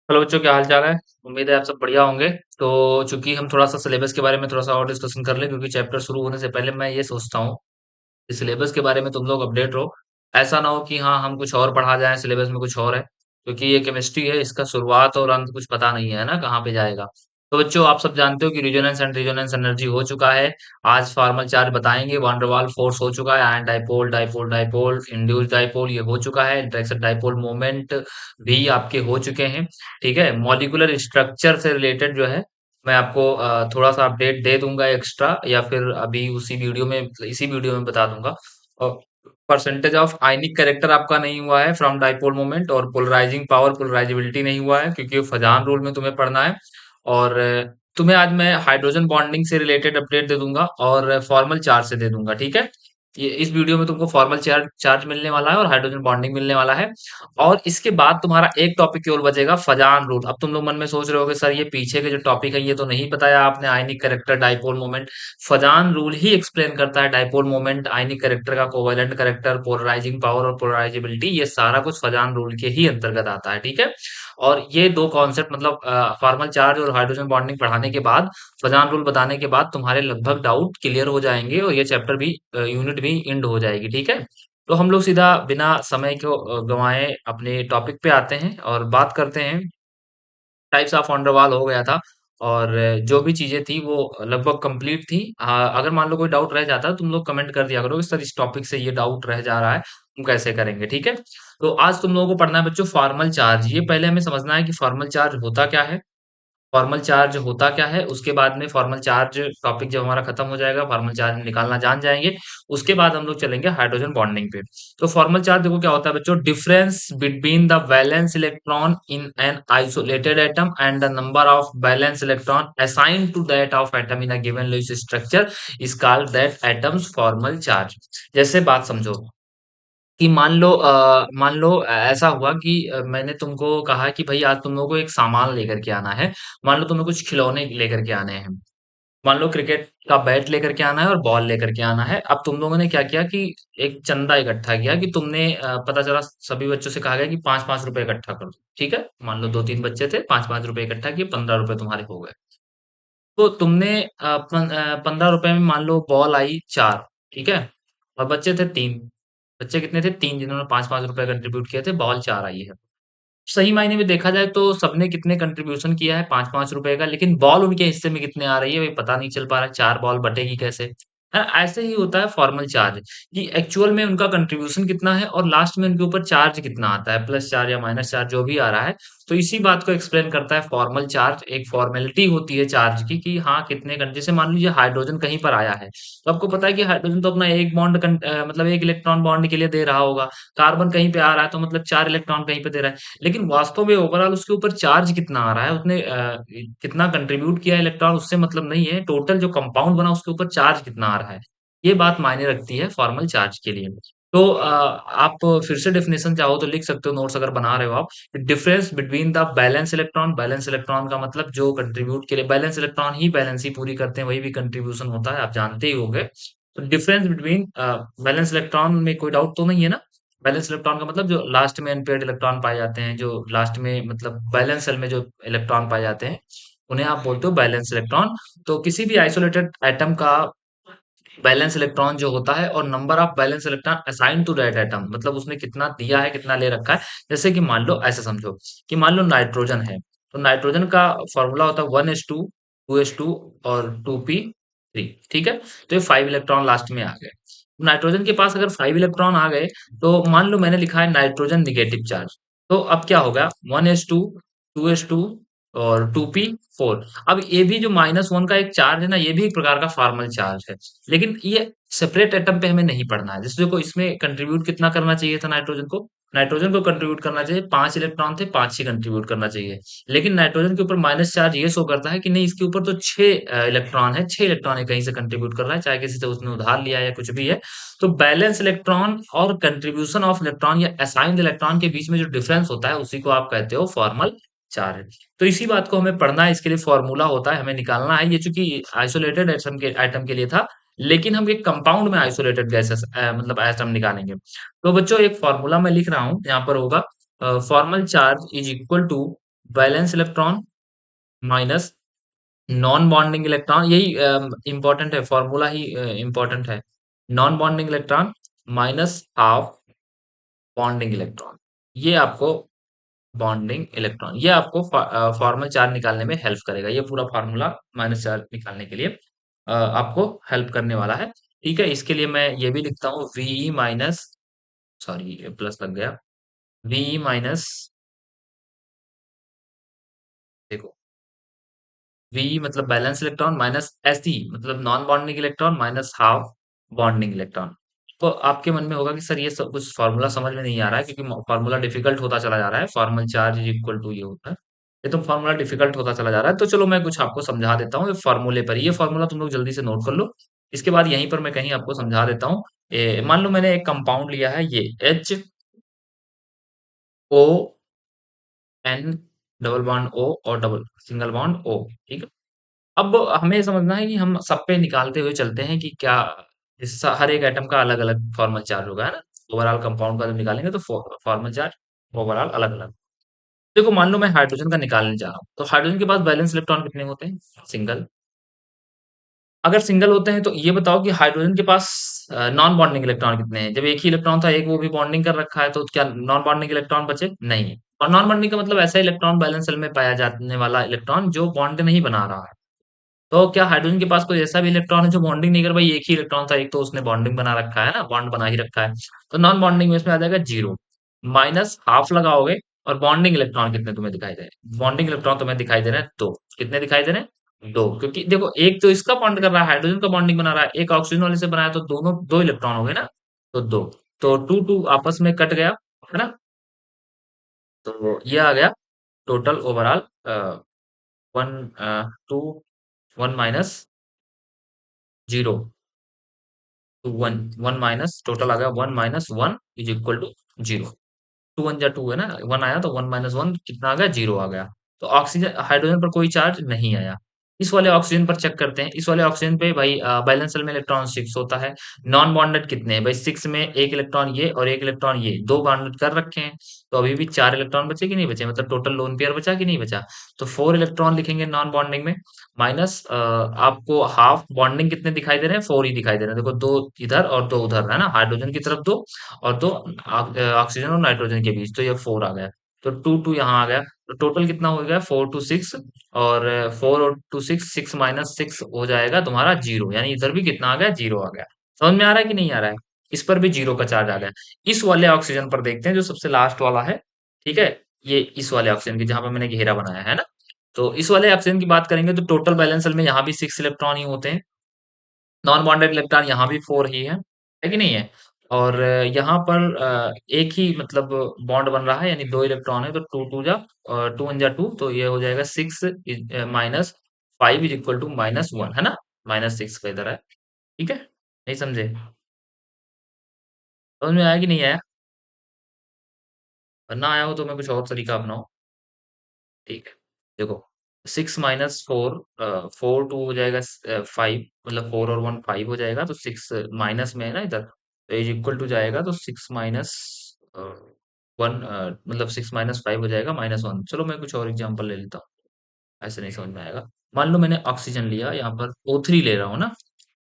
Hello बच्चों, क्या हाल चाल है। उम्मीद है आप सब बढ़िया होंगे। तो चूंकि हम थोड़ा सा सिलेबस के बारे में थोड़ा सा और डिस्कशन कर लें, क्योंकि चैप्टर शुरू होने से पहले मैं ये सोचता हूँ कि सिलेबस के बारे में तुम लोग अपडेट रहो। ऐसा ना हो कि हाँ, हम कुछ और पढ़ा जाए, सिलेबस में कुछ और है। क्योंकि ये केमिस्ट्री है, इसका शुरुआत और अंत कुछ पता नहीं है ना, कहाँ पे जाएगा। तो बच्चों, आप सब जानते हो कि रिजोनेंस एंड रिजोनेंस एनर्जी हो चुका है। आज फॉर्मल चार्ज बताएंगे, वान डेर वाल फोर्स हो चुका है, ion dipole dipole dipole induce dipole ये हो चुका है, इंटरेक्शन डाइपोल मोमेंट भी आपके हो चुके हैं। ठीक है, मॉलिक्यूलर स्ट्रक्चर से रिलेटेड जो है, मैं आपको थोड़ा सा अपडेट दे दूंगा एक्स्ट्रा, या फिर अभी उसी वीडियो में, इसी वीडियो में बता दूंगा। और परसेंटेज ऑफ आयनिक कैरेक्टर आपका नहीं हुआ है फ्रॉम डाइपोल मोमेंट, और पोलराइजिंग पावर पोलराइजेबिलिटी नहीं हुआ है, क्योंकि फजान रूल में तुम्हें पढ़ना है। और तुम्हें आज मैं हाइड्रोजन बॉन्डिंग से रिलेटेड अपडेट दे दूंगा और फॉर्मल चार्ज से दे दूंगा। ठीक है, ये इस वीडियो में तुमको फॉर्मल चार्ज चार्ज मिलने वाला है और हाइड्रोजन बॉन्डिंग मिलने वाला है। और इसके बाद तुम्हारा एक टॉपिक केवल बचेगा, फजान रूल। अब तुम लोग मन में सोच रहे होगे, सर ये पीछे के जो टॉपिक है ये तो नहीं बताया आपने, ionic character dipole moment. Fajans rule ही एक्सप्लेन करता है डाइपोल मोमेंट, आयनिक कैरेक्टर का कोवेलेंट कैरेक्टर, पोलराइजिंग पावर और पोलराइजेबिलिटी, ये सारा कुछ फजान रूल के ही अंतर्गत आता है। ठीक है, और ये दो कॉन्सेप्ट मतलब फॉर्मल चार्ज और हाइड्रोजन बॉन्डिंग पढ़ाने के बाद, फजान रूल बताने के बाद तुम्हारे लगभग डाउट क्लियर हो जाएंगे, और ये चैप्टर भी, यूनिट भी एंड हो जाएगी। ठीक है, तो हम लोग सीधा बिना समय को गंवाए अपने टॉपिक पे आते हैं और बात करते हैं। टाइप्स ऑफ वंडरवाल हो गया था, और जो भी चीजें थी वो लगभग कंप्लीट थी। अगर मान लो कोई डाउट रह जाता है, तुम लोग कमेंट कर दिया करो कि सर इस टॉपिक से ये डाउट रह जा रहा है, हम कैसे करेंगे। ठीक है, तो आज तुम लोगों को पढ़ना है बच्चों फॉर्मल चार्ज। ये पहले हमें समझना है कि फॉर्मल चार्ज होता क्या है। फॉर्मल चार्ज होता क्या है, उसके बाद में फॉर्मल चार्ज टॉपिक जब हमारा खत्म हो जाएगा, फॉर्मल चार्ज निकालना जान जाएंगे, उसके बाद हम लोग चलेंगे हाइड्रोजन बॉन्डिंग पे। तो फॉर्मल चार्ज देखो क्या होता है बच्चों, difference between the valence electron in an isolated atom and the number of valence electron assigned to that of atom in a given Lewis structure is called that atom's formal charge. जैसे बात समझो कि मान लो ऐसा हुआ कि मैंने तुमको कहा कि भाई आज तुम लोगों को एक सामान लेकर के आना है। मान लो तुम्हें कुछ खिलौने लेकर के आने हैं। मान लो क्रिकेट का बैट लेकर के आना है और बॉल लेकर के आना है। अब तुम लोगों ने क्या किया कि एक चंदा इकट्ठा किया, कि तुमने पता चला सभी बच्चों से कहा गया कि 5-5 रुपए इकट्ठा कर दो। ठीक है, मान लो 2-3 बच्चे थे, 5-5 रुपए इकट्ठा किए, 15 रुपए तुम्हारे हो गए। तो तुमने 15 रुपए में मान लो बॉल आई 4। ठीक है, और बच्चे थे 3। बच्चे कितने थे? 3, जिन्होंने 5-5 रुपए कंट्रीब्यूट किए थे, बॉल 4 आई है। सही मायने में देखा जाए तो सबने कितने कंट्रीब्यूशन किया है? 5-5 रुपए का, लेकिन बॉल उनके हिस्से में कितने आ रही है, ये पता नहीं चल पा रहा है। 4 बॉल बटेगी कैसे? ऐसे ही होता है फॉर्मल चार्ज, कि एक्चुअल में उनका कंट्रीब्यूशन कितना है और लास्ट में उनके ऊपर चार्ज कितना आता है, प्लस चार्ज या माइनस चार्ज जो भी आ रहा है। तो इसी बात को एक्सप्लेन करता है फॉर्मल चार्ज। एक फॉर्मेलिटी होती है चार्ज की, कि हाँ कितने जैसे मान लीजिए हाइड्रोजन कहीं पर आया है, तो आपको पता है कि हाइड्रोजन तो अपना एक बॉन्ड मतलब एक इलेक्ट्रॉन बॉन्ड के लिए दे रहा होगा। कार्बन कहीं पे आ रहा है तो मतलब 4 इलेक्ट्रॉन कहीं पे दे रहा है। लेकिन वास्तव में ओवरऑल उसके ऊपर चार्ज कितना आ रहा है, उसने कितना कंट्रीब्यूट किया इलेक्ट्रॉन, उससे मतलब नहीं है। टोटल जो कंपाउंड बना उसके ऊपर चार्ज कितना आ रहा है, ये बात मायने रखती है फॉर्मल चार्ज के लिए। तो आप फिर से डेफिनेशन चाहो तो लिख सकते हो, नोट्स अगर बना रहे हो आप। Difference between the balance electron, balance electron का मतलब जो कंट्रीब्यूट के लिए, बैलेंस इलेक्ट्रॉन ही बैलेंस ही पूरी करते हैं, वही भी कंट्रीब्यूशन होता है, आप जानते ही होंगे। तो डिफरेंस बिटवीन बैलेंस इलेक्ट्रॉन में कोई डाउट तो नहीं है ना। बैलेंस इलेक्ट्रॉन का मतलब जो लास्ट में अनपेयर्ड इलेक्ट्रॉन पाए जाते हैं, जो लास्ट में मतलब बैलेंस सेल में जो इलेक्ट्रॉन पाए जाते हैं, उन्हें आप बोलते हो बैलेंस इलेक्ट्रॉन। तो किसी भी आइसोलेटेड एटम का बैलेंस इलेक्ट्रॉन जो होता है, और number of valence electron assign to that atom, मतलब उसने कितना दिया है, कितना ले रखा है। जैसे कि मान लो ऐसे समझो कि मान लो नाइट्रोजन है, तो नाइट्रोजन का फॉर्मूला होता है 1s2, 2s2 और 2p3। ठीक है, तो ये 5 इलेक्ट्रॉन लास्ट में आ गए। नाइट्रोजन के पास अगर 5 इलेक्ट्रॉन आ गए, तो मान लो मैंने लिखा है नाइट्रोजन निगेटिव चार्ज, तो अब क्या होगा? 1s2, 2s2 और 2p4। अब ये भी जो -1 का एक चार्ज है ना, ये भी एक प्रकार का फॉर्मल चार्ज है। लेकिन ये सेपरेट एटम पे हमें नहीं पढ़ना है। जैसे देखो, इसमें कंट्रीब्यूट कितना करना चाहिए था नाइट्रोजन को? नाइट्रोजन को कंट्रीब्यूट करना चाहिए, 5 इलेक्ट्रॉन थे, 5 ही कंट्रीब्यूट करना चाहिए। लेकिन नाइट्रोजन के ऊपर माइनस चार्ज ये शो करता है कि नहीं, इसके ऊपर तो 6 इलेक्ट्रॉन है, 6 इलेक्ट्रॉन है, कहीं से कंट्रीब्यूट कर रहा है, चाहे किसी से उसने उधार लिया है या कुछ भी है। तो बैलेंस इलेक्ट्रॉन और कंट्रीब्यूशन ऑफ इलेक्ट्रॉन या असाइंड इलेक्ट्रॉन के बीच में जो डिफरेंस होता है, उसी को आप कहते हो फॉर्मल चार्ज। तो इसी बात को हमें पढ़ना है, इसके लिए फॉर्मूला होता है, हमें निकालना है। ये चूंकि आइसोलेटेड एटम के लिए था, लेकिन हम एक कंपाउंड में आइसोलेटेड गैसेस मतलब एटम निकालेंगे। तो बच्चों, एक फॉर्मूला मैं लिख रहा हूँ, यहाँ पर होगा formal charge is equal to valence electron minus non bonding electron, यही इंपॉर्टेंट है, फॉर्मूला ही इंपॉर्टेंट है। Non bonding electron minus half bonding electron, ये आपको बॉन्डिंग इलेक्ट्रॉन, ये आपको फॉर्मल चार्ज निकालने में हेल्प करेगा। ये पूरा फार्मूला माइनस चार्ज निकालने के लिए आपको हेल्प करने वाला है। ठीक है, इसके लिए मैं ये भी लिखता हूँ, वी माइनस, सॉरी प्लस लग गया, वी माइनस, देखो वी मतलब बैलेंस इलेक्ट्रॉन माइनस एस मतलब non bonding electron minus half bonding electron. तो आपके मन में होगा कि सर ये सब कुछ फार्मूला समझ में नहीं आ रहा है, क्योंकि फार्मूला डिफिकल्ट होता चला जा रहा है, formal charge is equal to ये होता है, ये तो फार्मूला डिफिकल्ट होता चला जा रहा है। तो चलो मैं कुछ आपको समझा देता हूँ, ये फार्मूले पर, ये फार्मूला तुम लोग जल्दी से नोट कर लो। इसके बाद यहीं पर मैं कहीं आपको समझा देता हूँ। मान लो मैंने एक कंपाउंड लिया है, ये HO N double bond O और डबल सिंगल बॉन्ड O, ठीक है। अब हमें समझना है कि हम सब पे निकालते हुए चलते हैं कि क्या हर एक एटम का अलग अलग फॉर्मल चार्ज होगा, है ना। ओवरऑल कंपाउंड का जब निकालेंगे तो फॉर्मल चार्ज ओवरऑल अलग अलग। देखो मान लो मैं हाइड्रोजन का निकालने जा रहा हूँ, तो हाइड्रोजन के पास बैलेंस इलेक्ट्रॉन कितने होते हैं? सिंगल। अगर सिंगल होते हैं तो ये बताओ कि हाइड्रोजन के पास नॉन बॉन्डिंग इलेक्ट्रॉन कितने हैं? जब एक ही इलेक्ट्रॉन था, एक वो भी बॉन्डिंग कर रखा है, तो क्या नॉन बॉन्डिंग इलेक्ट्रॉन बचे? नहीं। और नॉन बॉन्डिंग का मतलब ऐसा इलेक्ट्रॉन, बैलेंस सेल में पाया जाने वाला इलेक्ट्रॉन जो बॉन्ड नहीं बना रहा है। तो क्या हाइड्रोजन के पास कोई ऐसा भी इलेक्ट्रॉन है जो बॉन्डिंग नहीं कर, भाई एक ही इलेक्ट्रॉन था, एक तो उसने बॉन्डिंग बना रखा है ना, बॉन्ड बना ही रखा है, तो नॉन बॉन्डिंग में इसमें आ जाएगा जीरो। माइनस हाफ लगाओगे, और बॉन्डिंग इलेक्ट्रॉन कितने तुम्हें दिखाई दे रहे हैं? बॉन्डिंग इलेक्ट्रॉन तुम्हें दिखाई दे रहे हैं दो। कितने दिखाई दे रहे हैं? दो, क्योंकि देखो एक तो इसका बॉन्ड कर रहा है, हाइड्रोजन का बॉन्डिंग बना रहा है, एक ऑक्सीजन वाले से बनाया, तो दोनों दो इलेक्ट्रॉन हो गए ना, तो दो। तो टू टू आपस में कट गया, है ना। तो ये आ गया total overall one, two, one minus zero, two one, one minus total आ गया, one minus one is equal to zero. Two one जा टू है ना, वन आया तो वन माइनस वन कितना आ गया? जीरो आ गया। तो ऑक्सीजन, हाइड्रोजन पर कोई चार्ज नहीं आया। इस वाले ऑक्सीजन पर चेक करते हैं, इस वाले ऑक्सीजन पे भाई बैलेंस शेल में इलेक्ट्रॉन सिक्स होता है। नॉन बॉन्डेड कितने हैं भाई? सिक्स में एक इलेक्ट्रॉन ये और एक इलेक्ट्रॉन ये, दो बॉन्डेड कर रखे हैं, तो अभी भी चार इलेक्ट्रॉन बचे कि नहीं बचे, मतलब टोटल लोन पेयर बचा कि नहीं बचा? तो फोर इलेक्ट्रॉन लिखेंगे नॉन बॉन्डिंग में, माइनस आपको हाफ बॉन्डिंग कितने दिखाई दे रहे हैं? फोर ही दिखाई दे रहे हैं, देखो दो इधर और दो उधर, है ना, हाइड्रोजन की तरफ दो और दो ऑक्सीजन और नाइट्रोजन के बीच, तो ये फोर आ गया। तो टू टू यहाँ आ गया, तो टोटल कितना हो गया? फोर टू सिक्स, और फोर और two six, six minus six हो जाएगा तुम्हारा जीरो, यानी इधर भी कितना आ गया? जीरो आ गया। समझ में आ रहा है कि नहीं आ रहा है? इस पर भी जीरो का चार्ज आ गया। इस वाले ऑक्सीजन पर देखते हैं, जो सबसे लास्ट वाला है, ठीक है, ये इस वाले ऑक्सीजन की, जहां पर मैंने घेरा बनाया है ना, तो इस वाले ऑक्सीजन की बात करेंगे तो टोटल बैलेंस में यहाँ भी सिक्स इलेक्ट्रॉन ही होते हैं। नॉन बॉन्डेड इलेक्ट्रॉन यहाँ भी फोर ही है कि नहीं है? और यहाँ पर एक ही मतलब बॉन्ड बन रहा है, यानी दो इलेक्ट्रॉन है, तो टू टू जा, टू वन जा टू, तो ये हो जाएगा six minus five is equal to minus one, है ना। माइनस सिक्स का इधर है, ठीक है, नहीं समझे? समझ में आया कि नहीं आया? और ना आया हो तो मैं कुछ और तरीका अपनाऊं। ठीक है, देखो six minus four, four two हो जाएगा फाइव, मतलब फोर और वन फाइव हो जाएगा, तो सिक्स माइनस में है ना इधर, तो इज इक्वल टू जाएगा, तो सिक्स माइनस वन, मतलब सिक्स माइनस फाइव हो जाएगा माइनस वन। चलो मैं कुछ और एग्जांपल ले लेता हूँ, ऐसे नहीं समझ में आएगा। मान लो मैंने ऑक्सीजन लिया, यहाँ पर ओ थ्री ले रहा हूँ ना,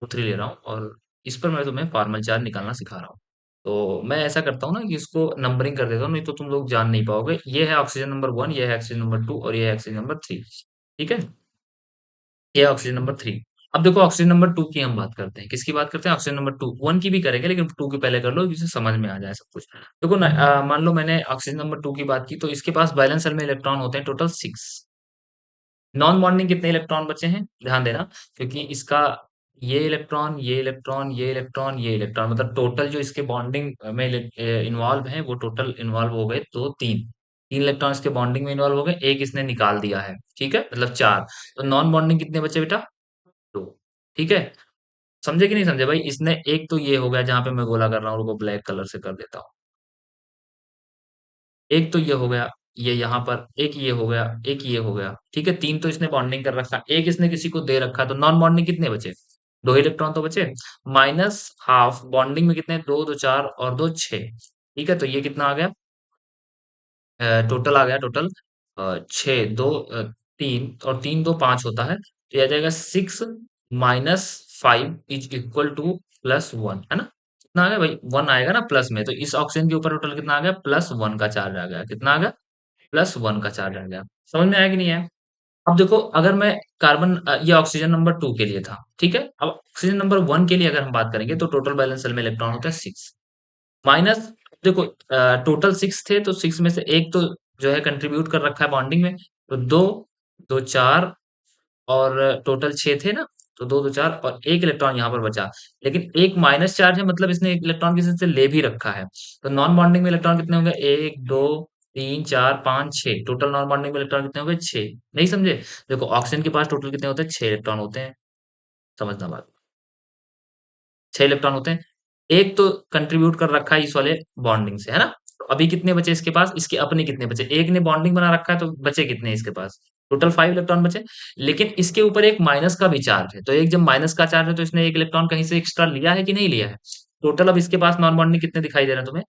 ओ थ्री ले रहा हूँ, और इस पर मैं तुम्हें फॉर्मल चार्ज निकालना सिखा रहा हूँ। तो मैं ऐसा करता हूँ ना कि इसको नंबरिंग कर देता हूँ, नहीं तो तुम लोग जान नहीं पाओगे। ये है ऑक्सीजन नंबर वन, ये है ऑक्सीजन नंबर टू, और ये है ऑक्सीजन नंबर थ्री, ठीक है। ये है ऑक्सीजन नंबर थ्री। अब देखो ऑक्सीजन नंबर टू की हम बात करते हैं, किसकी बात करते हैं? Oxygen number two. वन की भी करेंगे, लेकिन टू की पहले कर लो, जिससे समझ में आ जाए सब कुछ। देखो ना, मान लो मैंने ऑक्सीजन नंबर टू की बात की, तो इसके पास बैलेंस सेल में इलेक्ट्रॉन होते हैं टोटल सिक्स। नॉन बॉन्डिंग कितने इलेक्ट्रॉन बचे हैं? ध्यान देना, क्योंकि इसका ये इलेक्ट्रॉन, ये इलेक्ट्रॉन, ये इलेक्ट्रॉन, ये इलेक्ट्रॉन, मतलब टोटल जो इसके बॉन्डिंग में इन्वॉल्व हैं, वो टोटल इन्वॉल्व हो गए तो तीन, तीन इलेक्ट्रॉन इसके बॉन्डिंग में इन्वॉल्व हो गए, एक इसने निकाल दिया है, ठीक है, मतलब चार। तो नॉन बॉन्डिंग कितने बचे बेटा? दो, ठीक है। समझे कि नहीं समझे भाई? इसने एक तो ये हो गया, जहां पे मैं गोला कर रहा हूँ, उसको ब्लैक कलर से कर देता हूँ। एक तो ये हो गया, ये यहाँ पर एक ये हो गया, एक ये हो गया, ठीक है। तीन तो इसने बॉन्डिंग कर रखा, एक इसने किसी को दे रखा, तो नॉन बॉन्डिंग कितने बचे? दो इलेक्ट्रॉन तो बचे, माइनस हाफ बॉन्डिंग में कितने? दो, दो चार और दो छह, ठीक है। तो ये कितना आ गया? टोटल आ गया, टोटल छः दो तीन और तीन दो पाँच होता है, तो ये आ जाएगा 6 minus 5 is equal two plus 1, है ना? कितना आ गया भाई? 1 आएगा ना प्लस में, तो इस ऑक्सीजन के ऊपर टोटल कितना आ गया? प्लस 1 का चार्ज आ गया। कितना आ गया? प्लस 1 का चार्ज आ गया। समझ में आया कि नहीं आया? अब देखो, अगर मैं ये ऑक्सीजन नंबर 2 के लिए था, ठीक है? अब ऑक्सीजन नंबर 1 के लिए अगर हम बात करेंगे, तो टोटल बैलेंस सेल में इलेक्ट्रॉन होता है 6 माइनस। देखो, टोटल 6 थे, तो 6 में से एक तो जो है कंट्रीब्यूट कर रखा है बॉन्डिंग में, तो दो, दो चार, और टोटल 6 थे ना, तो दो दो चार और एक इलेक्ट्रॉन यहाँ पर बचा। लेकिन एक माइनस चार्ज है, मतलब इसने एक इलेक्ट्रॉन किसी से ले भी रखा है। तो नॉन बॉन्डिंग में इलेक्ट्रॉन कितने होंगे? एक, दो, तीन, चार, पाँच, छह। टोटल नॉन बॉन्डिंग में इलेक्ट्रॉन कितने होंगे? छह। नहीं समझे? देखो, ऑक्सीजन के पास टोटल कितने होते हैं? छह इलेक्ट्रॉन होते हैं। समझना बात, छह इलेक्ट्रॉन होते हैं। एक तो कंट्रीब्यूट कर रखा है इस वाले बॉन्डिंग से, है ना? तो अभी कितने बचे इसके पास? इसके अपने कितने बचे? एक ने बॉन्डिंग बना रखा है, तो बचे कितने इसके पास? टोटल 5 इलेक्ट्रॉन बचे। लेकिन इसके ऊपर एक माइनस का भी चार्ज है, तो एक जब माइनस का चार्ज है, तो इसने एक इलेक्ट्रॉन कहीं से एक्स्ट्रा लिया है कि नहीं लिया है? टोटल अब इसके पास नॉन बॉन्डिंग कितने दिखाई दे रहे हैं तुम्हें?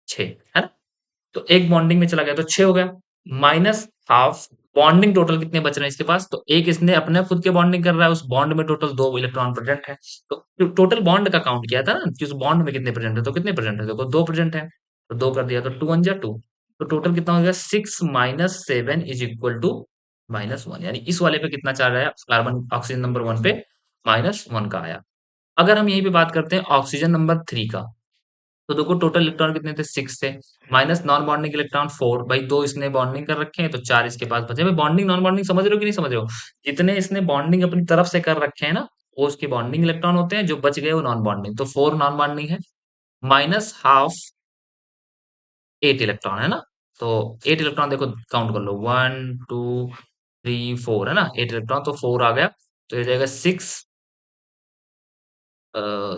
6, है ना? तो एक बॉन्डिंग में चला गया, तो 6 हो गया। माइनस हाफ बॉन्डिंग, टोटल कितने बच रहे हैं इसके पास? तो एक इसने अपने खुद के बॉन्डिंग कर रहा है, उस बॉन्ड में टोटल 2 इलेक्ट्रॉन प्रेजेंट है। तो टोटल बॉन्ड का काउंट किया था ना कि उस बॉन्ड में कितने प्रेजेंट है, तो कितने प्रेजेंट है? देखो, 2 प्रेजेंट है, तो 2 कर दिया, तो 2 1 जा 2। तो टोटल कितना हो गया? 6 minus 7 is equal to minus 1। यानी इस वाले पे कितना चार्ज आया? कार्बन ऑक्सीजन नंबर 1 पे माइनस 1 का आया। अगर हम यहीं पे बात करते हैं ऑक्सीजन नंबर 3 का, तो देखो टोटल इलेक्ट्रॉन कितने थे? 6 थे, माइनस नॉन बॉन्डिंग इलेक्ट्रॉन 4। भाई दो इसने बॉन्डिंग कर रखे हैं, तो 4 इसके पास बचे। भाई बॉन्डिंग नॉन बॉन्डिंग समझ रहे हो कि नहीं समझ रहे हो? जितने इसने बॉन्डिंग अपनी तरफ से कर रखे हैं ना, वो उसके बॉन्डिंग इलेक्ट्रॉन होते हैं, जो बच गए वो नॉन बॉन्डिंग, तो 4 नॉन बॉन्डिंग है। माइनस हाफ 8 इलेक्ट्रॉन, है ना? तो 8 इलेक्ट्रॉन देखो, काउंट कर लो, 1 2 3 4, है ना? 8 इलेक्ट्रॉन, तो 4 आ गया, तो ये जाएगा 6,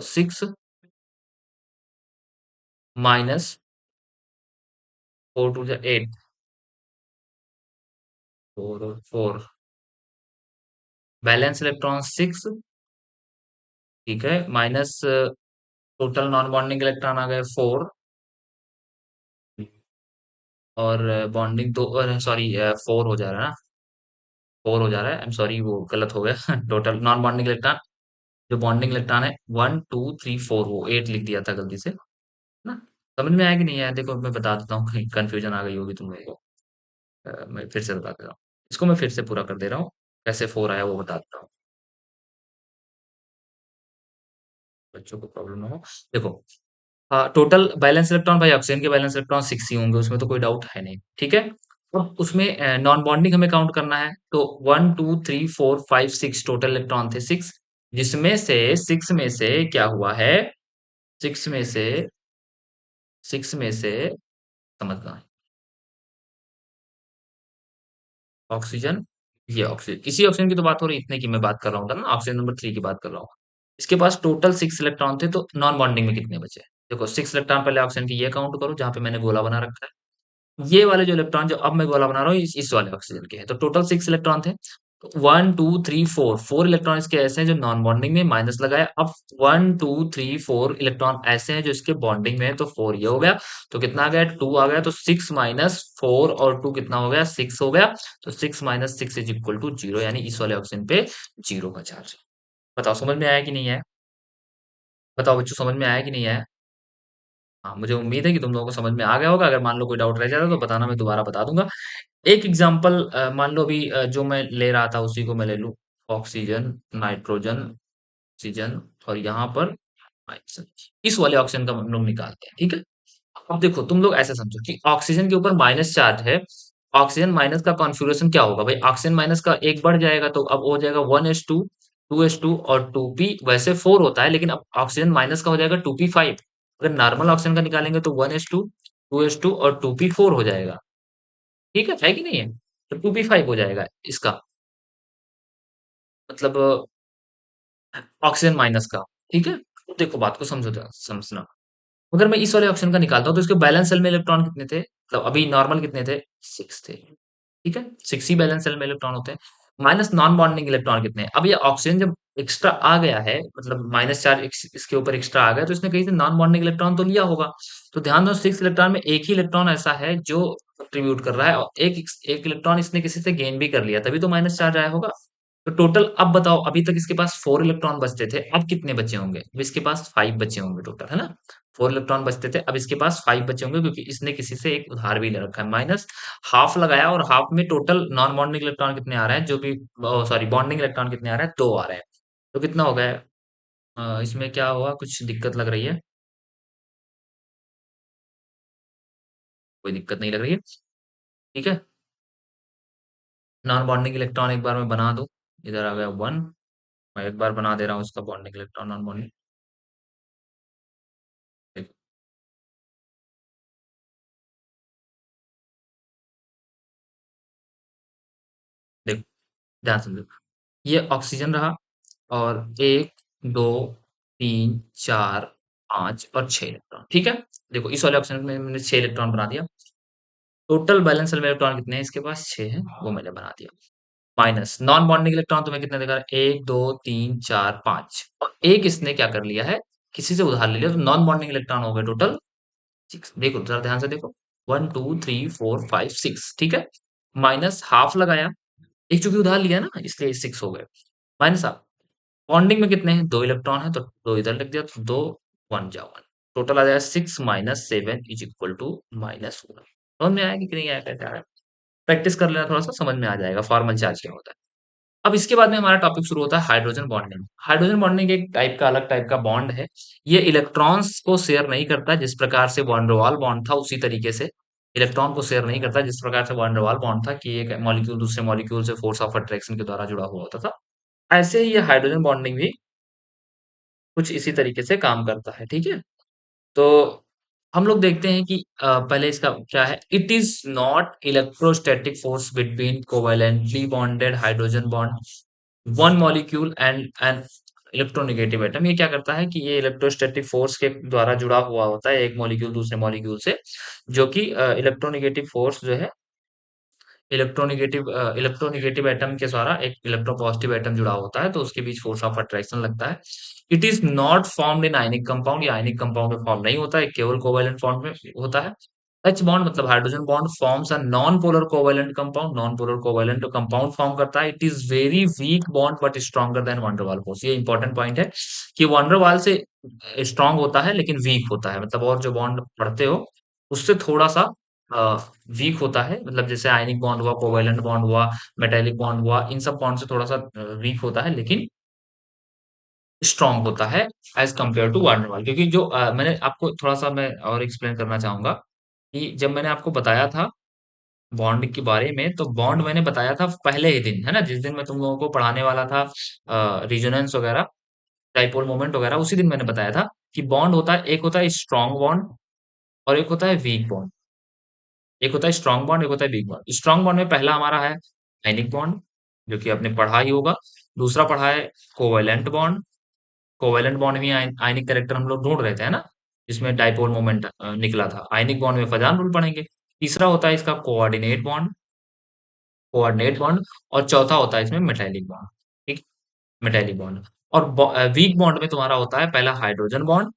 6 माइनस 4 टू 8, 4 और 4, बैलेंस इलेक्ट्रॉन 6, ठीक है, minus total non bonding electron आ गए 4, और बॉन्डिंग दो, सॉरी 4 हो जा रहा है ना, 4 हो जा रहा है, आई एम सॉरी, वो गलत हो गया। टोटल नॉन बॉन्डिंग इलेक्ट्रॉन, जो बॉन्डिंग इलेक्ट्रॉन है 1 2 3 4, वो 8 लिख दिया था गलती से, है ना? समझ में आया कि नहीं आया? देखो मैं बता देता हूँ, कहीं कंफ्यूजन आ गई होगी तुम लोगों को। मैं फिर से बता दे रहा हूँ, इसको मैं फिर से पूरा कर दे रहा हूँ, कैसे 4 आया वो बता देता हूँ, बच्चों को प्रॉब्लम ना हो। देखो, हाँ, टोटल बैलेंस इलेक्ट्रॉन भाई, ऑक्सीजन के बैलेंस इलेक्ट्रॉन 6 ही होंगे, उसमें तो कोई डाउट है नहीं, ठीक है? अब उसमें नॉन बॉन्डिंग हमें काउंट करना है, तो 1 2 3 4 5 6 टोटल इलेक्ट्रॉन थे 6, जिसमें से 6 में से क्या हुआ है? 6 में से 6 में से, समझना, ऑक्सीजन, ये ऑक्सीजन, इसी ऑक्सीजन की तो बात हो रही है, इतने की मैं बात कर रहा हूँ ना, ऑक्सीजन नंबर 3 की बात कर रहा हूँ। इसके पास टोटल 6 इलेक्ट्रॉन थे, तो नॉन बॉन्डिंग में कितने बचे? देखो, 6 इलेक्ट्रॉन पहले ऑक्सीजन की ये काउंट करो, जहां पे मैंने गोला बना रखा है। ये वाले जो इलेक्ट्रॉन जो अब मैं गोला बना रहा हूँ, इस वाले ऑक्सीजन के हैं, तो टोटल 6 इलेक्ट्रॉन थे। तो 1 2 3 4, 4 इलेक्ट्रॉन इसके ऐसे हैं जो नॉन बॉन्डिंग में, माइनस लगाया। अब 1 2 3 4 इलेक्ट्रॉन ऐसे हैं जो इसके बॉन्डिंग में है, तो 4 ये हो गया। तो कितना आ गया? 2 आ गया, तो 6 माइनस 4 और 2 कितना हो गया? 6 हो गया। तो 6 माइनस 6 इज इक्वल टू 0, यानी इस वाले ऑक्सीजन पे 0 का चार्ज। बताओ समझ में आया कि नहीं आया? बताओ बच्चों, समझ में आया कि नहीं आया? हाँ, मुझे उम्मीद है कि तुम लोगों को समझ में आ गया होगा। अगर मान लो कोई डाउट रह जाता तो बताना, मैं दोबारा बता दूंगा। एक एग्जांपल मान लो अभी जो मैं ले रहा था उसी को मैं ले लूं, ऑक्सीजन, नाइट्रोजन, ऑक्सीजन, और यहाँ पर नाइट्रोजन। इस वाले ऑक्सीजन का हम लोग निकालते हैं, ठीक है? अब देखो, तुम लोग ऐसे समझो कि ऑक्सीजन के ऊपर माइनस चार्ज है। ऑक्सीजन माइनस का कॉन्फ़िगरेशन क्या होगा भाई? ऑक्सीजन माइनस का एक बढ़ जाएगा, तो अब हो जाएगा 1s2, 2s2 और 2p। वैसे 4 होता है, लेकिन अब ऑक्सीजन माइनस का हो जाएगा 2p5। अगर नॉर्मल ऑक्सीजन का निकालेंगे तो 1s2, 2s2 और 2p4 हो जाएगा। ठीक है कि नहीं है? तो 2p5 हो जाएगा इसका, मतलब ऑक्सीजन माइनस का, ठीक है? तो देखो, बात को समझो, समझना। अगर मैं इस वाले ऑप्शन का निकालता हूँ, तो इसके बैलेंस सेल में इलेक्ट्रॉन कितने थे? मतलब अभी नॉर्मल कितने थे? 6 थे, ठीक है? 6 ही बैलेंस सेल में इलेक्ट्रॉन होते हैं। माइनस नॉन बॉन्डिंग इलेक्ट्रॉन कितने हैं? अब ये ऑक्सीजन जब एक्स्ट्रा आ गया है, मतलब माइनस चार्ज इसके ऊपर एक्स्ट्रा आ गया, तो इसने कहीं से नॉन बॉन्डिंग इलेक्ट्रॉन तो लिया होगा। तो ध्यान दो, 6 इलेक्ट्रॉन में एक ही इलेक्ट्रॉन ऐसा है जो कंट्रीब्यूट कर रहा है, और एक इलेक्ट्रॉन इसने किसी से गेन भी कर लिया, तभी तो माइनस चार्ज आया होगा। तो टोटल अब बताओ, अभी तक इसके पास 4 इलेक्ट्रॉन बचते थे, अब कितने बचे होंगे? अब इसके पास 5 बचे होंगे टोटल, है ना? 4 इलेक्ट्रॉन बचते थे, अब इसके पास 5 बचे होंगे, क्योंकि इसने किसी से एक उधार भी ले रखा है। माइनस हाफ लगाया, और हाफ में टोटल नॉन बॉन्डिंग इलेक्ट्रॉन कितने आ रहे हैं, जो भी सॉरी बॉन्डिंग इलेक्ट्रॉन कितने आ रहे हैं, 2 आ रहे हैं। तो कितना हो गया? इसमें क्या हुआ, कुछ दिक्कत लग रही है? कोई दिक्कत नहीं लग रही है, ठीक है। नॉन बॉन्डिंग इलेक्ट्रॉन एक बार मैं बना दूं, इधर आ गया 1। मैं एक बार बना दे रहा हूँ इसका बॉन्डिंग इलेक्ट्रॉन, नॉन बॉन्डिंग। देखो, देखो, ध्यान समझो, ये ऑक्सीजन रहा, और 1, 2, 3, 4, 5 और 6 इलेक्ट्रॉन, ठीक है। देखो, इस वाले ऑक्सीजन में मैंने 6 इलेक्ट्रॉन बना दिया। टोटल बैलेंस इलेक्ट्रॉन कितने हैं इसके पास? 6 हैं, वो मैंने बना दिया। माइनस नॉन बॉन्डिंग इलेक्ट्रॉन तुम्हें कितने दिखा रहा है? 1, 2, 3, 4, 5, और एक इसने क्या कर लिया है, किसी से उधार ले लिया, तो नॉन बॉन्डिंग इलेक्ट्रॉन हो गए टोटल 6। देखो जरा ध्यान से देखो, 1, 2, 3, 4, 5, 6, ठीक है। माइनस हाफ लगाया, एक चूंकि उधार लिया ना, इसलिए 6 हो गए। माइनस हाफ, बॉन्डिंग में कितने हैं? 2 इलेक्ट्रॉन है, तो 2 इधर लिख दिया, तो 2, 1 जा 1, टोटल आ जाएगा 6 माइनस 7 इज इक्वल टू -1। समझ में आया कि नहीं आया? कैसे आया? प्रैक्टिस कर लेना, थोड़ा सा समझ में आ जाएगा फॉर्मल चार्ज क्या होता है। अब इसके बाद में हमारा टॉपिक शुरू होता है हाइड्रोजन बॉन्डिंग। हाइड्रोजन बॉन्डिंग एक टाइप का, अलग टाइप का बॉन्ड है। ये इलेक्ट्रॉन्स को शेयर नहीं करता, जिस प्रकार से वैन डर वाल बॉन्ड था उसी तरीके से इलेक्ट्रॉन को शेयर नहीं करता, जिस प्रकार से वैन डर वाल बॉन्ड था कि एक मॉलिक्यूल दूसरे मॉलिक्यूल से फोर्स ऑफ अट्रैक्शन के द्वारा जुड़ा हुआ होता था। ऐसे ही ये हाइड्रोजन बॉन्डिंग भी कुछ इसी तरीके से काम करता है, ठीक है। तो हम लोग देखते हैं कि पहले इसका क्या है, it is not electrostatic force between covalently bonded hydrogen bond one molecule and an electronegative atom. ये क्या करता है कि ये इलेक्ट्रोस्टैटिक फोर्स के द्वारा जुड़ा हुआ होता है एक मॉलिक्यूल दूसरे मॉलिक्यूल से, जो कि इलेक्ट्रोनेगेटिव फोर्स जो है, इलेक्ट्रोनेगेटिव एटम के द्वारा एक इलेक्ट्रोपॉजिटिव एटम जुड़ा होता है, तो उसके बीच फोर्स ऑफ अट्रैक्शन लगता है। It is not formed in ionic compound, ये आयनिक कंपाउंड में फॉर्म नहीं होता है, केवल कोवैलेंट फॉर्म में होता है। एच बॉन्ड मतलब hydrogen bond forms a non polar covalent compound, non polar covalent compound form करता है। It is very weak bond but stronger than van der Waal force. ये इंपॉर्टेंट पॉइंट है कि van der वाल से strong होता है लेकिन वीक होता है, मतलब और जो बॉन्ड पढ़ते हो उससे थोड़ा सा वीक होता है, मतलब जैसे आयनिक बॉन्ड हुआ, कोवैलेंट बॉन्ड हुआ, मेटेलिक बॉन्ड हुआ, इन सब बॉन्ड से थोड़ा सा वीक होता है, लेकिन स्ट्रांग होता है as compare to van der वाल। क्योंकि जो मैंने आपको थोड़ा सा मैं और एक्सप्लेन करना चाहूंगा कि जब मैंने आपको बताया था बॉन्ड के बारे में, तो बॉन्ड मैंने बताया था पहले ही दिन, है ना, जिस दिन मैं तुम लोगों को पढ़ाने वाला था रिजोनेंस वगैरह, डाइपोल मोमेंट वगैरह, उसी दिन मैंने बताया था कि बॉन्ड होता है, एक होता है स्ट्रांग बॉन्ड और एक होता है वीक बॉन्ड। एक होता है स्ट्रांग बॉन्ड, एक होता है वीक बॉन्ड। स्ट्रांग बॉन्ड में पहला हमारा है आयनिक बॉन्ड, जो कि आपने पढ़ा ही होगा। दूसरा पढ़ा है कोवेलेंट बॉन्ड। कोवेलेंट बॉन्ड में आयनिक कैरेक्टर हम लोग ढूंढ रहे थे, है ना, जिसमें डाइपोल मोमेंट निकला था। आयनिक बॉन्ड में फजान रूल पढ़ेंगे। तीसरा होता है इसका कोऑर्डिनेट बॉन्ड, और चौथा होता है इसमें मेटेलिक बॉन्ड, ठीक, मेटेलिक बॉन्ड। और वीक बॉन्ड में तुम्हारा होता है पहला हाइड्रोजन बॉन्ड,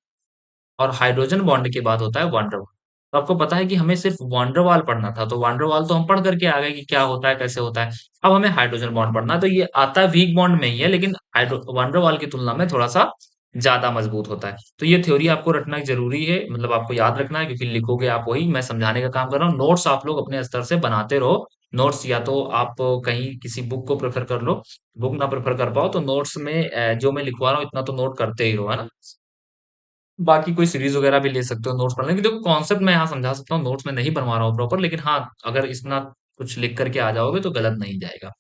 और हाइड्रोजन बॉन्ड के बाद होता है वंडरवॉल। तो आपको पता है कि हमें सिर्फ वंडरवॉल पढ़ना था, तो वंडरवॉल तो हम पढ़ करके आ गए कि क्या होता है, कैसे होता है। अब हमें हाइड्रोजन बॉन्ड पढ़ना है, तो ये आता है वीक बॉन्ड में ही है, लेकिन वंडरवॉल की तुलना में थोड़ा सा ज्यादा मजबूत होता है। तो ये थ्योरी आपको रखना जरूरी है, मतलब आपको याद रखना है, क्योंकि लिखोगे आप वही, मैं समझाने का काम कर रहा हूँ। नोट्स आप लोग अपने स्तर से बनाते रहो। नोट्स या तो आप कहीं किसी बुक को प्रेफर कर लो, बुक ना प्रेफर कर पाओ तो नोट्स में जो मैं लिखवा रहा हूँ इतना तो नोट करते ही रहो, है ना। बाकी कोई सीरीज वगैरह भी ले सकते हो नोट्स पढ़ने की। देखो कॉन्सेप्ट मैं यहाँ समझा सकता हूँ, नोट्स में नहीं बनवा रहा हूँ प्रॉपर, लेकिन हाँ, अगर इतना कुछ लिख करके आ जाओगे तो गलत नहीं जाएगा।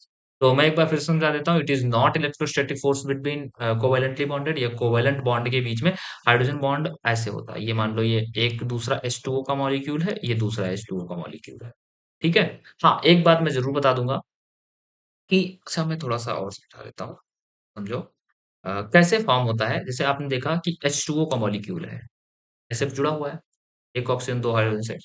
तो मैं एक बार फिर से समझा देता हूँ, it is not electrostatic force between covalently bonded या कोवेलेंट बॉन्ड के बीच में हाइड्रोजन बॉन्ड ऐसे होता है। ये मान लो ये एक दूसरा H2O का मॉलिक्यूल है, ये दूसरा H2O का मॉलिक्यूल है, ठीक है। हाँ, एक बात मैं जरूर बता दूंगा कि, अच्छा मैं थोड़ा सा और समझा देता हूँ, समझो। कैसे फॉर्म होता है, जैसे आपने देखा कि H2O का मॉलिक्यूल है, SF जुड़ा हुआ है, एक ऑक्सीजन दो हाइड्रोजन से।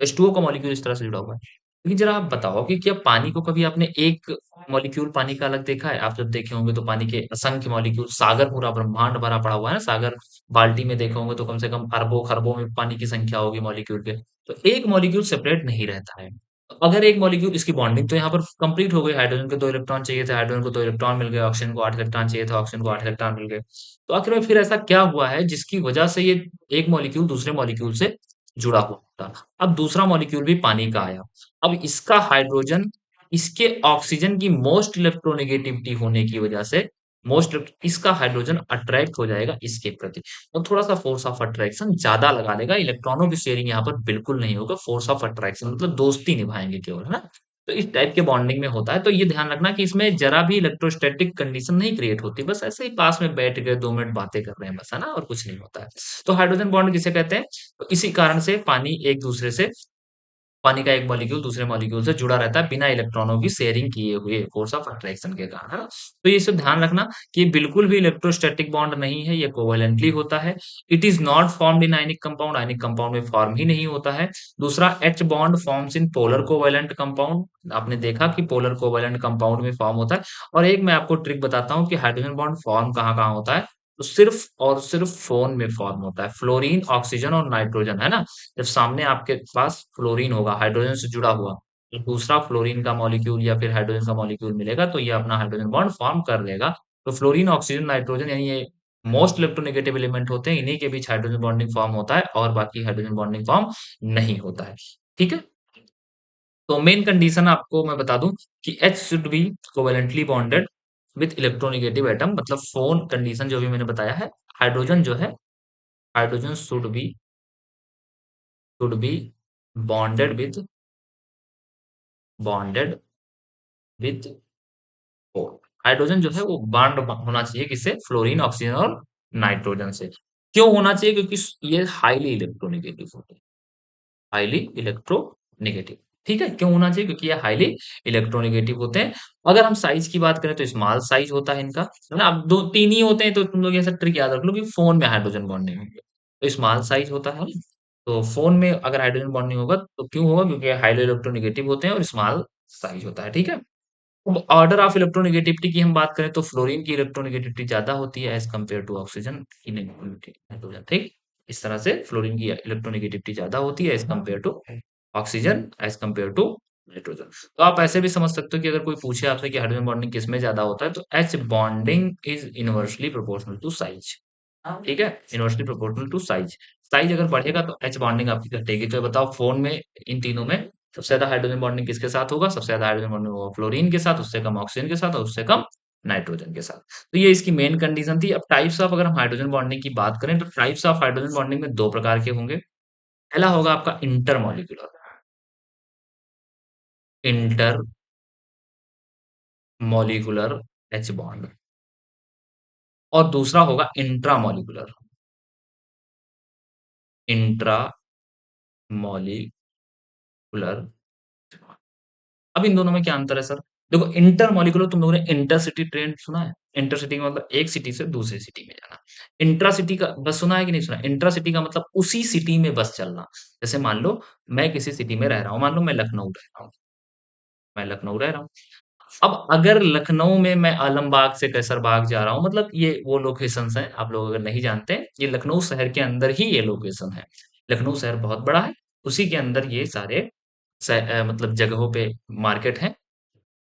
H2O का मॉलिक्यूल इस तरह से जुड़ा हुआ है। लेकिन जरा आप बताओ कि क्या पानी को कभी आपने एक मॉलिक्यूल पानी का अलग देखा है? आप जब देखे होंगे तो पानी के असंख्य मॉलिक्यूल, सागर पूरा ब्रह्मांड भरा पड़ा हुआ है ना, सागर बाल्टी में देखे होंगे तो कम से कम अरबों खरबों में पानी की संख्या होगी मॉलिक्यूल के। तो एक मॉलिक्यूल सेपरेट नहीं रहता है। अगर एक मॉलिक्यूल, इसकी बॉन्डिंग तो यहाँ पर कंप्लीट हो गई, हाइड्रोजन को 2 इलेक्ट्रॉन चाहिए थे, हाइड्रोजन को 2 इलेक्ट्रॉन मिल गए, ऑक्सीजन को 8 इलेक्ट्रॉन चाहिए था, ऑक्सीजन को 8 इलेक्ट्रॉन मिल गए। तो आखिर में फिर ऐसा क्या हुआ है जिसकी वजह से ये एक मॉलिक्यूल दूसरे मॉलिक्यूल से जुड़ा हुआ था? अब दूसरा मॉलिक्यूल भी पानी का आया। अब इसका हाइड्रोजन इसके ऑक्सीजन की मोस्ट इलेक्ट्रोनेगेटिविटी होने की वजह से मोस्ट इसका हाइड्रोजन अट्रैक्ट हो जाएगा इसके प्रति, और थोड़ा सा फोर्स ऑफ अट्रैक्शन ज्यादा लगा लेगा। इलेक्ट्रॉनों की शेयरिंग यहाँ पर बिल्कुल नहीं होगा, फोर्स ऑफ अट्रैक्शन मतलब दोस्ती निभाएंगे केवल, है ना। तो इस टाइप के बॉन्डिंग में होता है, तो ये ध्यान रखना कि इसमें जरा भी इलेक्ट्रोस्टैटिक कंडीशन नहीं क्रिएट होती, बस ऐसे ही पास में बैठ गए 2 मिनट बातें कर रहे हैं बस, है ना, और कुछ नहीं होता है। तो हाइड्रोजन बॉन्ड किसे कहते हैं? तो इसी कारण से पानी का एक मॉलिक्यूल दूसरे मॉलिक्यूल से जुड़ा रहता है बिना इलेक्ट्रॉनों की शेयरिंग किए हुए, फोर्स ऑफ अट्रैक्शन के कारण, है ना। तो ये सब ध्यान रखना कि ये बिल्कुल भी इलेक्ट्रोस्टैटिक बॉन्ड नहीं है, ये कोवेलेंटली होता है। It is not formed in ionic compound, ionic compound में फॉर्म ही नहीं होता है। दूसरा, H bond forms in polar covalent compound, आपने देखा कि पोलर कोवेलेंट कंपाउंड में फॉर्म होता है। और एक मैं आपको ट्रिक बताता हूँ कि हाइड्रोजन बॉन्ड फॉर्म कहाँ कहाँ होता है। तो सिर्फ और सिर्फ फोन में फॉर्म होता है, फ्लोरीन, ऑक्सीजन और नाइट्रोजन, है ना। जब सामने आपके पास फ्लोरीन होगा हाइड्रोजन से जुड़ा हुआ, तो दूसरा फ्लोरीन का मॉलिक्यूल या फिर हाइड्रोजन का मॉलिक्यूल मिलेगा तो ये अपना हाइड्रोजन बॉन्ड फॉर्म कर लेगा। तो फ्लोरीन, ऑक्सीजन, नाइट्रोजन यानी ये मोस्ट इलेक्ट्रोनेगेटिव एलिमेंट होते हैं, इन्हीं के बीच हाइड्रोजन बॉन्डिंग फॉर्म होता है और बाकी हाइड्रोजन बॉन्डिंग फॉर्म नहीं होता है। ठीक है। तो मेन कंडीशन आपको मैं बता दूं कि H should be covalently bonded with electronegative atom, मतलब फोन कंडीशन जो भी मैंने बताया है। हाइड्रोजन जो है, hydrogen should be bonded with bonded with four. Hydrogen जो है वो बॉन्ड होना चाहिए किससे? फ्लोरीन, ऑक्सीजन और नाइट्रोजन से। क्यों होना चाहिए? क्योंकि ये हाईली इलेक्ट्रोनेगेटिव होते हैं, हाईली इलेक्ट्रोनेगेटिव। ठीक है, क्यों होना चाहिए? क्योंकि ये हाईली इलेक्ट्रोनेगेटिव होते हैं। अगर हम साइज की बात करें तो स्मॉल साइज होता है इनका, है ना। अब दो तीन ही होते हैं तो तुम लोग ऐसा ट्रिक याद रख लो कि फोन में हाइड्रोजन बॉन्ड नहीं होंगे, तो स्मॉल साइज होता है। तो फोन में अगर हाइड्रोजन बॉन्ड नहीं होगा तो क्यों होगा? क्योंकि हाईली इलेक्ट्रोनेगेटिव होते हैं और स्मॉल साइज होता है। ठीक है। अब ऑर्डर ऑफ इलेक्ट्रोनेगेटिविटी की हम बात करें तो फ्लोरीन की इलेक्ट्रोनेगेटिविटी ज्यादा होती है एज कम्पेयर टू ऑक्सीजन की नेगेटिविटी, नाइट्रोजन। ठीक, इस तरह से फ्लोरीन की इलेक्ट्रोनेगेटिविटी ज्यादा होती है as compare to oxygen, as compare to nitrogen. तो आप ऐसे भी समझ सकते हो कि अगर कोई पूछे आपसे कि हाइड्रोजन बॉन्डिंग किसमें ज्यादा होता है, तो H bonding is inversely proportional to size. ठीक है, inversely proportional to size. Size अगर बढ़ेगा तो एच बॉन्डिंग आपकी घटेगी। तो ये बताओ फोन में इन तीनों में सबसे ज्यादा हाइड्रोजन बॉन्डिंग किसके साथ होगा? सबसे ज्यादा हाइड्रोजन बॉन्डिंग होगा फ्लोरीन के साथ, उससे कम ऑक्सीजन के साथ और उससे कम नाइट्रोजन के साथ। तो ये इसकी मेन कंडीशन थी। अब टाइप्स ऑफ, अगर हम हाइड्रोजन बॉन्डिंग की बात करें तो टाइप्स ऑफ हाइड्रोजन बॉन्डिंग में दो प्रकार के होंगे। पहला होगा आपका intermolecular, inter molecular H bond, और दूसरा होगा इंट्रामॉलिक्यूलर, इंट्रा मॉलिक्यूलर। अब इन दोनों में क्या अंतर है सर? देखो, इंटर मॉलिक्यूलर, तुम लोगों ने इंटरसिटी ट्रेन सुना है? इंटरसिटी का मतलब एक सिटी से दूसरी सिटी में जाना। इंट्रासिटी का बस सुना है कि नहीं सुना? इंट्रासिटी का मतलब उसी सिटी में बस चलना। जैसे मान लो मैं किसी सिटी में रह रहा हूँ, मान लो मैं लखनऊ रह रहा हूँ, मैं लखनऊ रह रहा हूँ। अब अगर लखनऊ में मैं आलमबाग से कैसरबाग जा रहा हूँ, मतलब ये वो लोकेशंस हैं, आप लोग अगर नहीं जानते, ये लखनऊ शहर के अंदर ही ये लोकेशन है। लखनऊ शहर बहुत बड़ा है, उसी के अंदर ये सारे मतलब जगहों पे मार्केट है,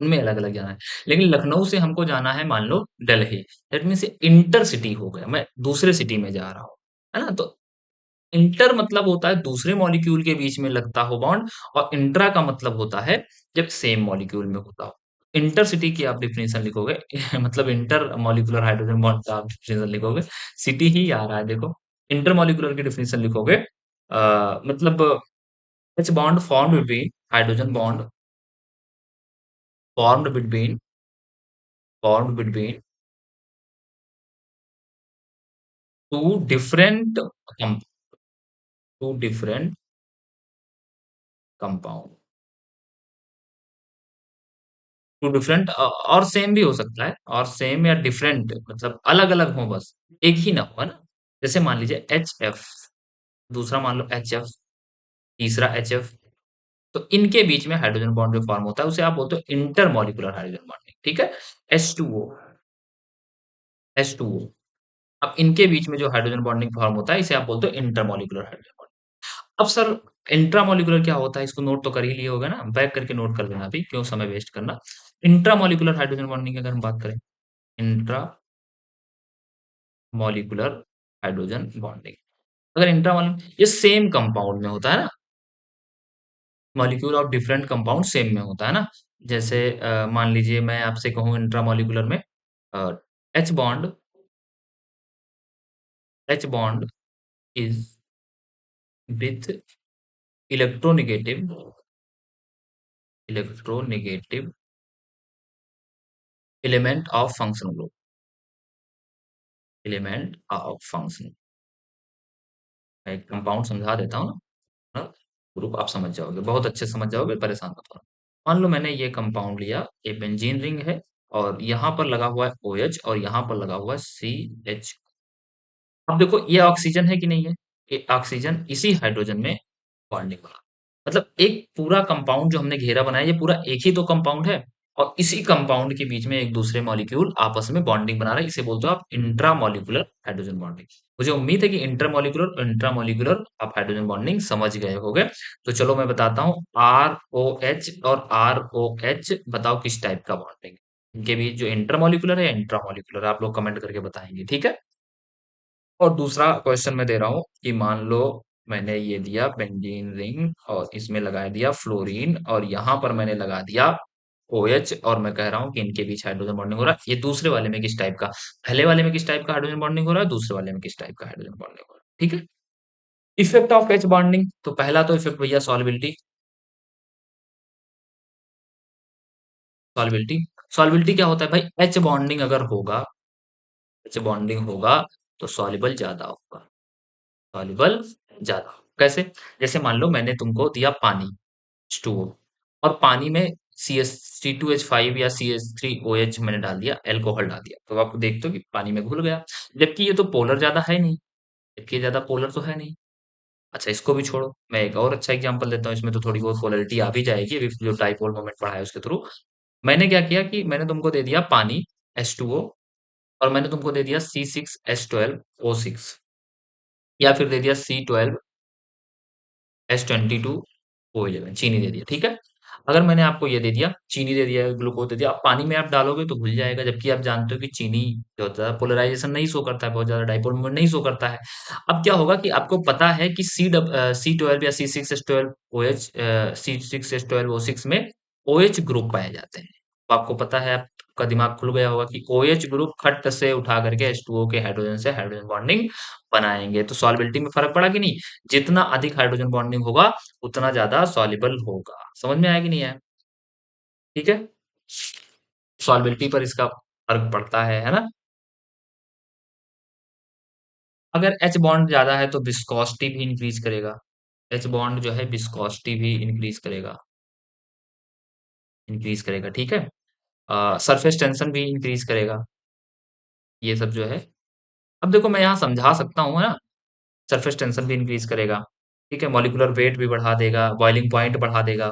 उनमें अलग-अलग जाना है। लेकिन लखनऊ से हमको जाना है मान लो Delhi, that means inter city हो गया, मैं दूसरे सिटी में जा रहा हूँ, है ना? तो इंटर मतलब होता है दूसरे मॉलिक्यूल के बीच में लगता हो बॉन्ड, और इंट्रा का मतलब होता है जब सेम मॉलिक्यूल में होता हो। इंटरसिटी की आप डिफिनेशन लिखोगे मतलब इंटर मॉलिक्यूलर हाइड्रोजन बॉन्ड का आप डिफिनेशन लिखोगे, सिटी ही आ रहा है देखो। इंटर मॉलिक्यूलर की डिफिनेशन लिखोगे, मतलब H bond formed between hydrogen bond formed between formed between two different two different compound, two different, और सेम भी हो सकता है, और सेम या डिफरेंट मतलब अलग अलग हो, बस एक ही ना हो, है ना। जैसे मान लीजिए एच एफ, दूसरा मान लो एच एफ, तीसरा एच एफ, तो इनके बीच में हाइड्रोजन बॉन्ड जो फॉर्म होता है उसे आप बोलते हो इंटरमॉलिक्यूलर हाइड्रोजन बॉन्डिंग, ठीक है? H2O, H2O। अब इनके बीच में जो हाइड्रोजन बॉन्डिंग फॉर्म होता है इसे आप बोलते हो इंटरमॉलिक्यूलर हाइड्रोजन बॉन्डिंग। अब सर इंट्रामॉलिक्यूलर क्या होता है, इसको नोट तो कर ही लिए होगा ना, बैक करके नोट कर लेना, अभी क्यों समय वेस्ट करना। इंट्रामॉलिक्यूलर हाइड्रोजन बॉन्डिंग की अगर हम बात करें, इंट्रामॉलिक्यूलर हाइड्रोजन बॉन्डिंग, अगर इंट्रामॉलिक्यूलर ये सेम कंपाउंड में होता है ना, molecule of different compound same में होता है ना। जैसे मान लीजिए मैं आपसे कहूँ इंट्रामॉलिक्यूलर में H bond, H bond is with electronegative, electronegative element of functional group, element of function. मैं एक कंपाउंड समझा देता हूँ ना, ग्रुप आप समझ जाओगे, बहुत अच्छे से समझ जाओगे, परेशान मत होना। मान लो मैंने ये कंपाउंड लिया, ये बेंजीन रिंग है, और यहाँ पर लगा हुआ है OH और यहाँ पर लगा हुआ है CH। अब देखो ये ऑक्सीजन है कि नहीं है, ये ऑक्सीजन इसी हाइड्रोजन में बॉन्डिंग बना, मतलब एक पूरा कंपाउंड जो हमने घेरा बनाया ये पूरा एक ही तो कंपाउंड है, और इसी कंपाउंड के बीच में एक दूसरे मॉलिक्यूल आपस में बॉन्डिंग बना रहा है, इसे बोलते हो आप इंट्रामॉलिक्यूलर हाइड्रोजन बॉन्डिंग। मुझे उम्मीद है कि इंटरमॉलिक्यूलर इंट्रामॉलिक्यूलर आप हाइड्रोजन बॉन्डिंग समझ गए होंगे। तो चलो मैं बताता हूँ, ROH और ROH बताओ किस टाइप का बॉन्डिंग है, इनके बीच जो इंटरमॉलिक्यूलर है या इंट्रामॉलिक्यूलर, आप लोग कमेंट करके बताएंगे, ठीक है। और दूसरा क्वेश्चन मैं दे रहा हूँ कि मान लो मैंने ये दिया बेंजीन रिंग और इसमें लगा दिया फ्लोरीन और यहाँ पर मैंने लगा दिया OH, और मैं कह रहा हूँ कि इनके बीच हाइड्रोजन बॉन्डिंग हो रहा है। ये दूसरे वाले में किस टाइप का, पहले वाले में किस टाइप का हाइड्रोजन बॉन्डिंग हो रहा है, दूसरे वाले में किस टाइप का हाइड्रोजन बॉन्डिंग हो रहा है, ठीक है। इफेक्ट ऑफ H बॉन्डिंग, तो पहला तो इफेक्ट भैया सॉल्बिलिटी, सॉल्बिलिटी। सॉल्बिलिटी क्या होता है भाई, H बॉन्डिंग अगर होगा, H बॉन्डिंग होगा तो सॉल्युबल ज्यादा होगा, सॉल्युबल ज्यादा। कैसे, जैसे मान लो मैंने तुमको दिया पानी H2O, और पानी में C2H5 या CH3OH मैंने डाल दिया, अल्कोहल डाल दिया, तो आप देखते हो कि पानी में घुल गया, जबकि ये तो पोलर ज्यादा है नहीं, जबकि ये ज्यादा पोलर तो है नहीं। अच्छा इसको भी छोड़ो, मैं एक और अच्छा एग्जांपल देता हूँ, इसमें तो थोड़ी बहुत पोलरिटी आ भी जाएगी अभी जो डाइपोल मोमेंट पढ़ा है उसके थ्रू। मैंने क्या किया कि मैंने तुमको दे दिया पानी H2O, और मैंने तुमको दे दिया C6H12O6, या फिर दे दिया C12H22O11, चीनी दे दिया, ठीक है। अगर मैंने आपको ये दे दिया, चीनी दे दिया, ग्लूकोज दे दिया, अब पानी में आप डालोगे तो घुल जाएगा, जबकि आप जानते हो कि चीनी जो होता है पोलराइजेशन नहीं शो करता है, बहुत ज्यादा डाइपोल मोमेंट नहीं शो करता है। अब क्या होगा कि आपको पता है कि C12 या C6H12OH, C6H12O6 में OH ग्रुप पाए जाते हैं, तो आपको पता है, आपका दिमाग खुल गया होगा कि OH ग्रुप खट से उठा करके H2O के हाइड्रोजन से हाइड्रोजन बॉन्डिंग बनाएंगे, तो सॉल्बिलिटी में फर्क पड़ा कि नहीं, जितना अधिक हाइड्रोजन बॉन्डिंग होगा उतना ज्यादा सॉल्युबल होगा। समझ में आया कि नहीं आया, ठीक है। सॉल्बिलिटी पर इसका फर्क पड़ता है ना। अगर H बॉन्ड ज्यादा है तो विस्कोसिटी भी इंक्रीज करेगा, H बॉन्ड जो है विस्कोसिटी भी इंक्रीज करेगा, इंक्रीज करेगा, ठीक है। सरफेस टेंशन भी इंक्रीज करेगा, ये सब जो है। अब देखो मैं यहाँ समझा सकता हूँ, है ना, सरफेस टेंशन भी इंक्रीज करेगा, ठीक है, मॉलिक्यूलर वेट भी बढ़ा देगा, बॉइलिंग पॉइंट बढ़ा देगा,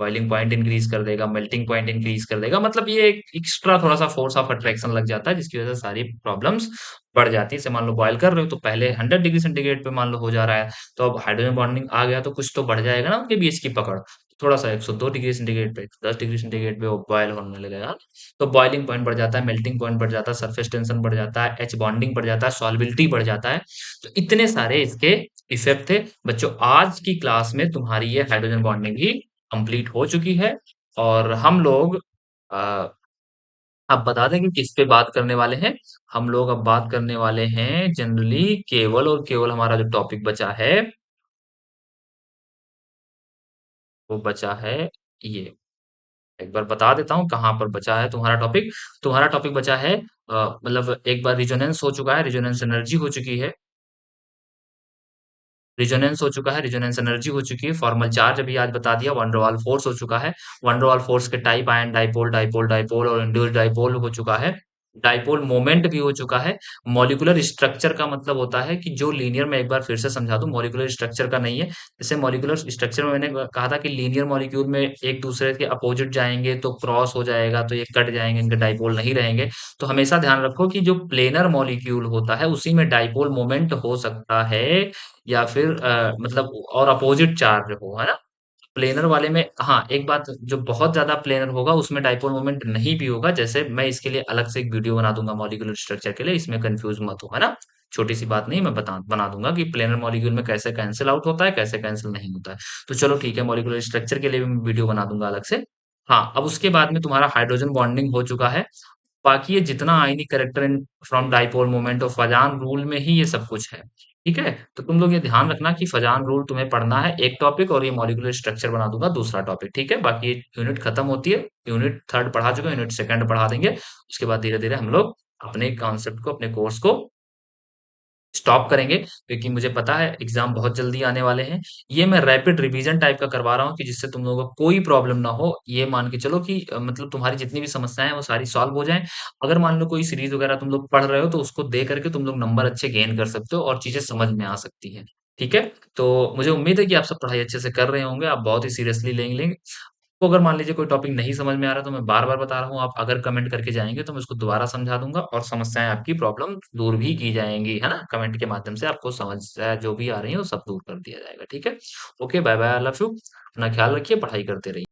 बॉइलिंग पॉइंट इंक्रीज कर देगा, मेल्टिंग पॉइंट इंक्रीज कर देगा, मतलब ये एक एक्स्ट्रा थोड़ा सा फोर्स ऑफ अट्रैक्शन लग जाता है, जिसकी वजह से सारी प्रॉब्लम्स बढ़ जाती है। जैसे मान लो बॉयल कर रहे हो तो पहले 100 डिग्री सेंटीग्रेड पे मान लो हो जा रहा है, तो अब हाइड्रोजन बॉन्डिंग आ गया तो कुछ तो बढ़ जाएगा ना उनके बीच की पकड़, थोड़ा सा 102 डिग्री सेंटीग्रेड पे, 10 डिग्री सेंटीग्रेड पे वो बॉयल होने लगेगा, तो बॉइलिंग पॉइंट बढ़ जाता है, मेल्टिंग पॉइंट बढ़ जाता है, सरफेस टेंशन बढ़ जाता है, एच बॉन्डिंग बढ़ जाता है, सॉल्बिलिटी बढ़ जाता है। तो इतने सारे इसके इफेक्ट थे बच्चों। आज की क्लास में तुम्हारी ये हाइड्रोजन बॉन्डिंग भी कंप्लीट हो चुकी है, और हम लोग अ, आप बता दें कि किस पे बात करने वाले हैं। हम लोग अब बात करने वाले हैं जनरली केवल और केवल, हमारा जो टॉपिक बचा है वो बचा है ये, एक बार बता देता हूँ कहाँ पर बचा है तुम्हारा टॉपिक। तुम्हारा टॉपिक बचा है मतलब एक बार रिजोनेंस हो चुका है, रिजोनेंस एनर्जी हो चुकी है, रिजोनेंस हो चुका है, रिजोनेंस एनर्जी हो चुकी है, फॉर्मल चार्ज अभी आज बता दिया, वंडरवाल फोर्स हो चुका है, वंडरवाल फोर्स के type ion dipole, dipole dipole और इंड्यूस्ड डाइपोल हो चुका है, डाइपोल मोमेंट भी हो चुका है। मॉलिक्यूलर स्ट्रक्चर का मतलब होता है कि जो लीनियर, मैं एक बार फिर से समझा दूं, मॉलिक्यूलर स्ट्रक्चर का नहीं है। जैसे मॉलिक्यूलर स्ट्रक्चर में मैंने कहा था कि लीनियर मॉलिक्यूल में एक दूसरे के अपोजिट जाएंगे तो क्रॉस हो जाएगा, तो ये कट जाएंगे, इनके डाइपोल नहीं रहेंगे। तो हमेशा ध्यान रखो कि जो प्लेनर मॉलिक्यूल होता है उसी में डाइपोल मोमेंट हो सकता है, या फिर मतलब और अपोजिट चार्ज हो, है ना। प्लेनर वाले में हाँ, एक बात, जो बहुत ज्यादा प्लेनर होगा उसमें डाइपोल मोमेंट नहीं भी होगा। जैसे मैं इसके लिए अलग से एक वीडियो बना दूंगा मॉलिक्यूलर स्ट्रक्चर के लिए, इसमें कंफ्यूज मत हो, है ना। छोटी सी बात नहीं, मैं बना दूंगा कि प्लेनर मॉलिक्यूल में कैसे कैंसिल आउट होता है, कैसे कैंसिल नहीं होता है। तो चलो ठीक है, मॉलिक्यूलर स्ट्रक्चर के लिए भी मैं वीडियो बना दूंगा अलग से। हाँ, अब उसके बाद में तुम्हारा हाइड्रोजन बॉन्डिंग हो चुका है। बाकी ये जितना आयनिक character in from dipole moment और फजान रूल में ही ये सब कुछ है। ठीक है, तो तुम लोग ये ध्यान रखना कि फजान रूल तुम्हें पढ़ना है एक टॉपिक, और ये मॉलिक्यूलर स्ट्रक्चर बना दूंगा दूसरा टॉपिक। ठीक है, बाकी ये यूनिट खत्म होती है, यूनिट थर्ड पढ़ा चुके हैं, यूनिट सेकंड पढ़ा देंगे। उसके बाद धीरे धीरे हम लोग अपने कॉन्सेप्ट को, अपने कोर्स को स्टॉप करेंगे, क्योंकि मुझे पता है एग्जाम बहुत जल्दी आने वाले हैं। ये मैं रैपिड रिवीजन टाइप का करवा रहा हूँ कि जिससे तुम लोगों को कोई प्रॉब्लम ना हो। ये मान के चलो कि मतलब तुम्हारी जितनी भी समस्याएं हैं वो सारी सॉल्व हो जाएं। अगर मान लो कोई सीरीज वगैरह तुम लोग पढ़ रहे हो तो उसको दे करके तुम लोग नंबर अच्छे गेन कर सकते हो और चीजें समझ में आ सकती हैं। ठीक है, तो मुझे उम्मीद है कि आप सब पढ़ाई अच्छे से कर रहे होंगे, आप बहुत ही सीरियसली लेंगे। तो अगर मान लीजिए कोई टॉपिक नहीं समझ में आ रहा, तो मैं बार बार बता रहा हूँ, आप अगर कमेंट करके जाएंगे तो मैं उसको दोबारा समझा दूंगा, और समस्याएं आपकी, प्रॉब्लम दूर भी की जाएंगी, है ना। कमेंट के माध्यम से आपको समस्या जो भी आ रही है वो सब दूर कर दिया जाएगा। ठीक है, okay, bye bye, I love you, अपना ख्याल रखिए, पढ़ाई करते रहिए।